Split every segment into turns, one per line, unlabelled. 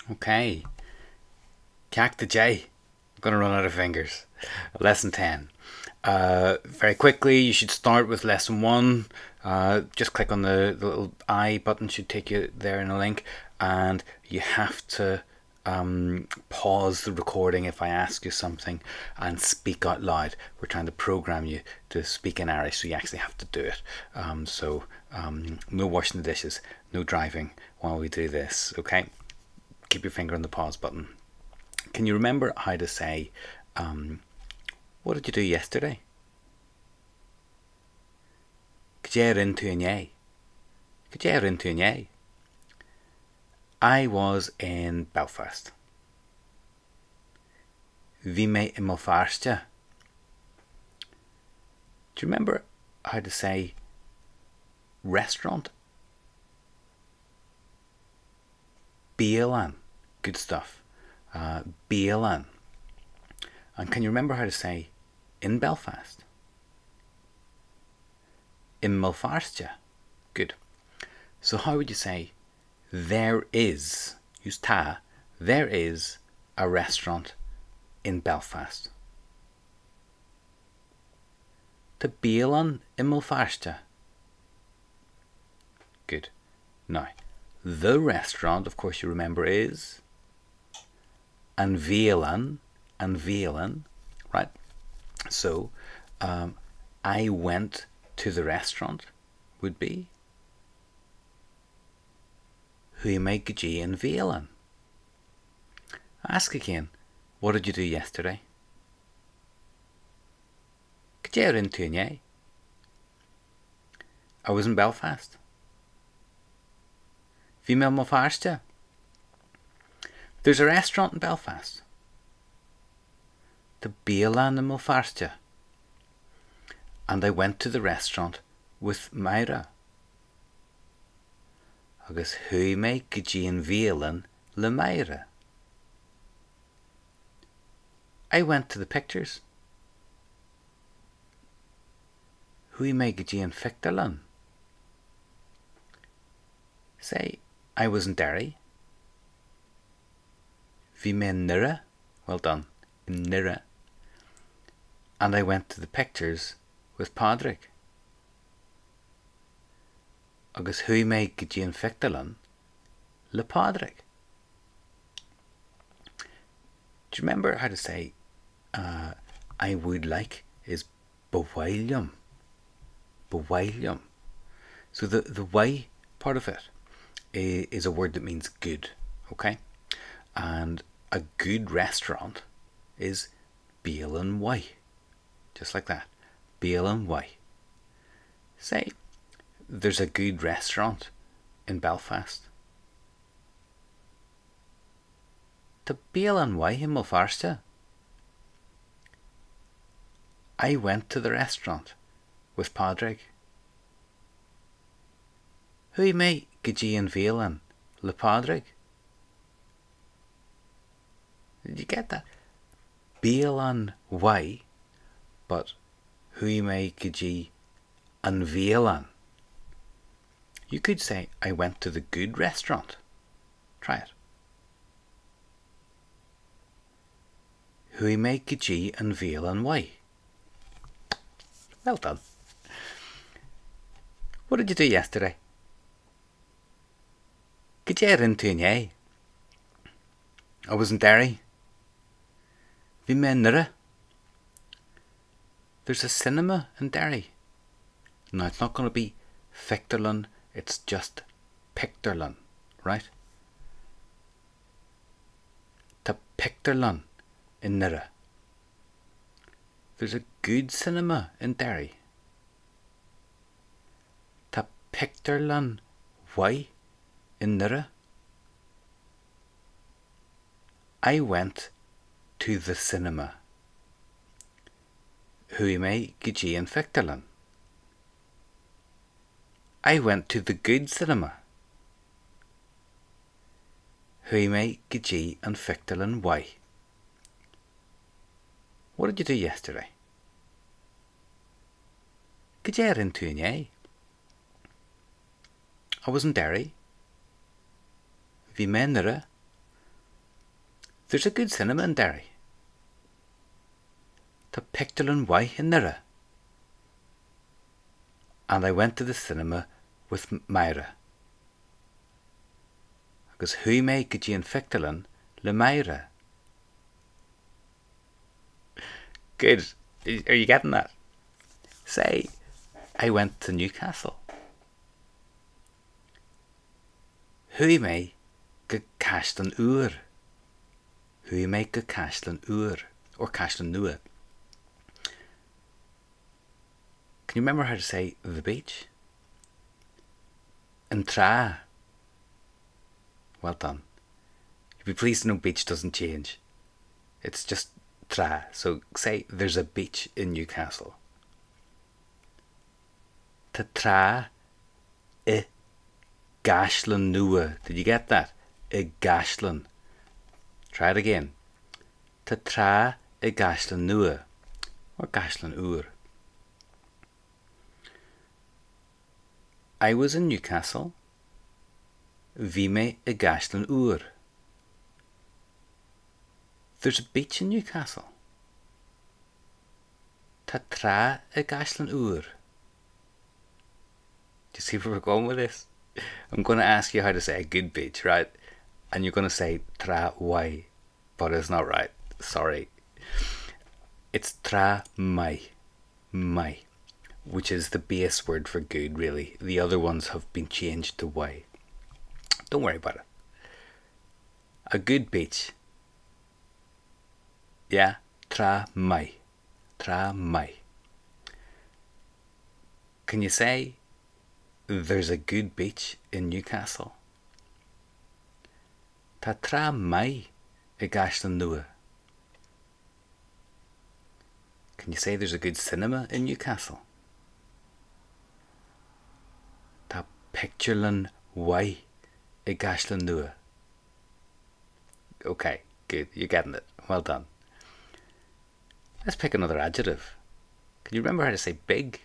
Okay, Ceacht the J. I'm going to run out of fingers. Lesson 10. Very quickly, you should start with lesson 1. Just click on the little I button, should take you there in a link, and you have to pause the recording if I ask you something and speak out loud. We're trying to program you to speak in Irish, so you actually have to do it. No washing the dishes, no driving while we do this, okay? Keep your finger on the pause button. Can you remember how to say, what did you do yesterday? I was in Belfast. Bhí mé in Feirste. Do you remember how to say restaurant? Bialann. Good stuff. Bialann. And can you remember how to say in Belfast? In Feirste. Good. So how would you say there is, use ta, there is a restaurant in Belfast? Tá bialann in Feirste. Good. Now, the restaurant, of course you remember, is mBéal, right? So, I went to the restaurant would be Chuaigh mhaith. Ask again, what did you do yesterday? I was in Belfast. Bhí mé in Feirste. There's a restaurant in Belfast. The bialann in Feirste. And I went to the restaurant with Myra. Agus Chuaigh mé bhialann le Myra. I went to the pictures. Chuaigh mé phictiúrlann. Say, I was in Derry. Bhí mé in nDoire. Well done. In nDoire. And I went to the pictures with Padraig. Agus Chuaigh mé phictiúrlann le Padraig. Do you remember how to say I would like is bhialann? Bhialann. So the Y part of it is a word that means good, okay? And a good restaurant is bialann Y. Just like that. Bialann Y. Say, there's a good restaurant in Belfast. Tá bialann Y in Feirste. I went to the restaurant with Padraig. Chuaigh mé bhialann le Padraig. Did you get that? Bialann Y, but Chuaigh mé bhialann. You could say, I went to the good restaurant. Try it. Chuaigh mé bhialann Y. Well done. What did you do yesterday? I was in Derry. Bhí mé in nDoire. There's a cinema in Derry. Now it's not going to be phictiúrlann, it's just pictiúrlann, right? Tá pictiúrlann in nDoire. There's a good cinema in Derry. Tá pictiúrlann Y in nDoire. I went to the cinema. Chuaigh mé phictiúrlann. I went to the good cinema. Chuaigh mé phictiúrlann Y. What did you do yesterday? I was in Derry. Bhí mé in nDoire. There's a good cinema in Derry. Tá pictiúrlann mhaith in nDoire. And I went to the cinema with mhaith. Agus chuaigh mé go dtí an phictiúrlann le mhaith. Good. Are you getting that? Say, I went to Newcastle. Chuaigh mé go gCaisleán uair. Chuaigh mé go gCaisleán uair. Or gCaisleán nua. Can you remember how to say the beach? And tra. Well done. You'll be pleased to know beach doesn't change. It's just tra. So say there's a beach in Newcastle. Ta tra I gCaisleán nua. Did you get that? I gCaisleán. Try it again. Ta tra I gCaisleán nua. Or gCaisleán uair. I was in Newcastle. Bhí mé I gCaisleán uair. There's a beach in Newcastle. Tá tra I gCaisleán uair. Do you see where we're going with this? I'm going to ask you how to say a good beach, right? And you're going to say tra mhaith, but it's not right. Sorry. It's tra maith. Maith. Which is the base word for good, really. The other ones have been changed to mhaith. Don't worry about it. A good beach. Yeah, tra maith. Tra maith. Can you say there's a good beach in Newcastle? Tá tra maith I gCaisleán nua. Can you say there's a good cinema in Newcastle? Tá pictiúrlann mhaith I gCaisleán nua. Okay, good. You're getting it. Well done. Let's pick another adjective. Can you remember how to say big?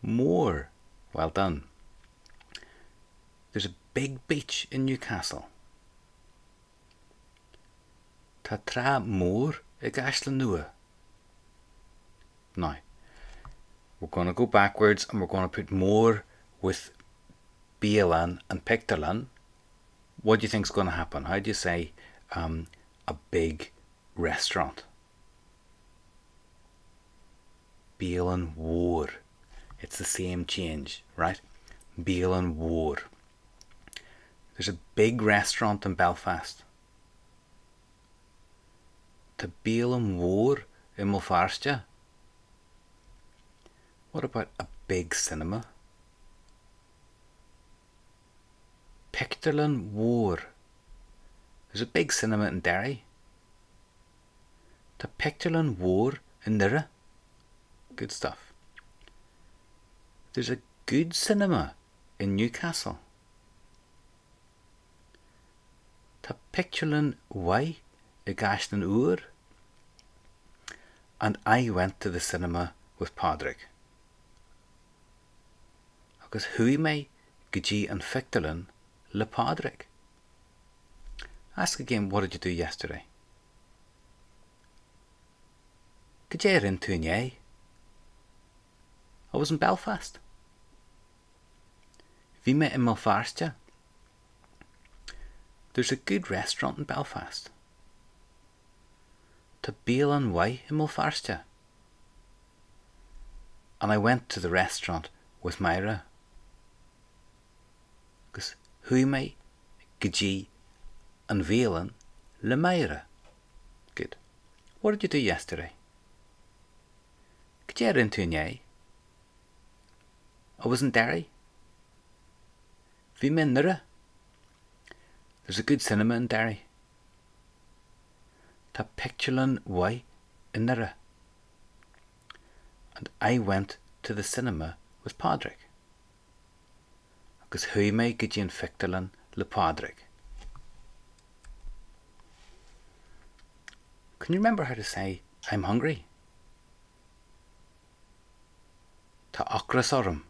Mhór. Well done. There's a big beach in Newcastle. Tá tra mhór I gCaisleán nua. Now, we're going to go backwards and we're going to put mhór with bialann and pictiúrlann. What do you think is going to happen? How do you say a big restaurant? Bialann mhór. It's the same change, right? Bialann mhór. There's a big restaurant in Belfast. Tá bialann mhór in Feirste. What about a big cinema? Pictiúrlann mhór. There's a big cinema in Derry. Tá pictiúrlann mhór in nDoire. Good stuff. There's a good cinema in Newcastle. Tá pictiúrlann mhaith I gCaisleán uair. And I went to the cinema with Padraig. Agus chuaigh mé go dtí an phictiúrlann le Padraig. Ask again, what did you do yesterday? Go dé ar tú inné? I was in Belfast. Bhí mé in Feirste. There's a good restaurant in Belfast. Tá bialann mhaith in Feirste. And I went to the restaurant with mhaith. Agus chuaigh mé go dtí an bhialann le mhaith. Good. What did you do yesterday? Go dé ar tú inné? I was in Derry. Bhí mé in nDoire. There's a good cinema in Derry. Tá pictiúrlann mhaith in nDoire. And I went to the cinema with Padraig. Agus chuaigh mé go dtí an phictiúrlann le Padraig. Can you remember how to say I'm hungry? Tá ocras orm.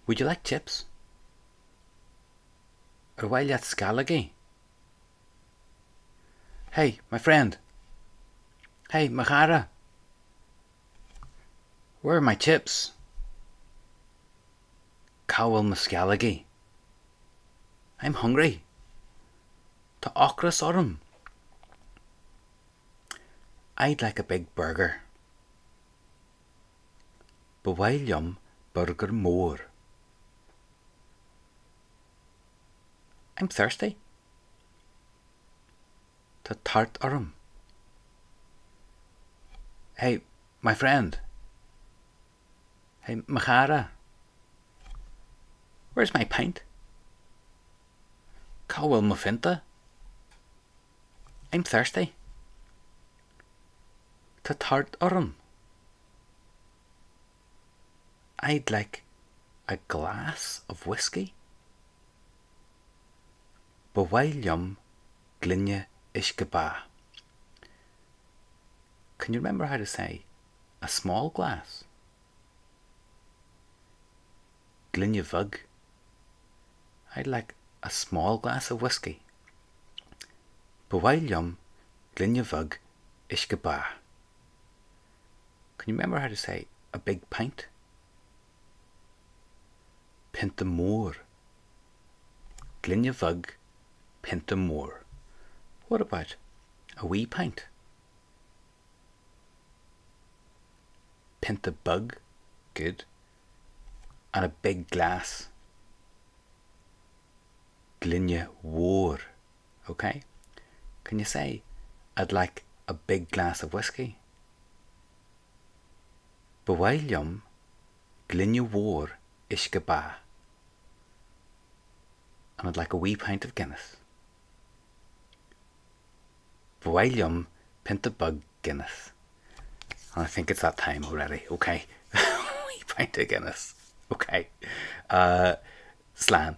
Would you like chips? Ar bhaile at scalagaí. Hey, my friend. Hey, Machara. Where are my chips? Cowell Muscalagi. I'm hungry. To Ochras Orm. I'd like a big burger. Bhialann burger mhór. I'm thirsty. To tart Orm. Hey, my friend. Hey, Machara. Where's my pint? Cowell Muffinta. I'm thirsty. To tart Orm. I'd like a glass of whiskey. Bhialann glynne ishkeba. Can you remember how to say a small glass? Glynne vug. I'd like a small glass of whiskey. Bhialann glynne vug ishkeba. Can you remember how to say a big pint? Pinta mhór. Glynne vug pinta mhór. What about a wee pint? Pinta bug. Good. And a big glass. Glynne mhór. Okay? Can you say, I'd like a big glass of whiskey? Bhialann glynne mhór ishkeba. And I'd like a wee pint of Guinness. Bhialann pinta bug Guinness. And I think it's that time already. Okay. Wee pint of Guinness. Okay. Slán.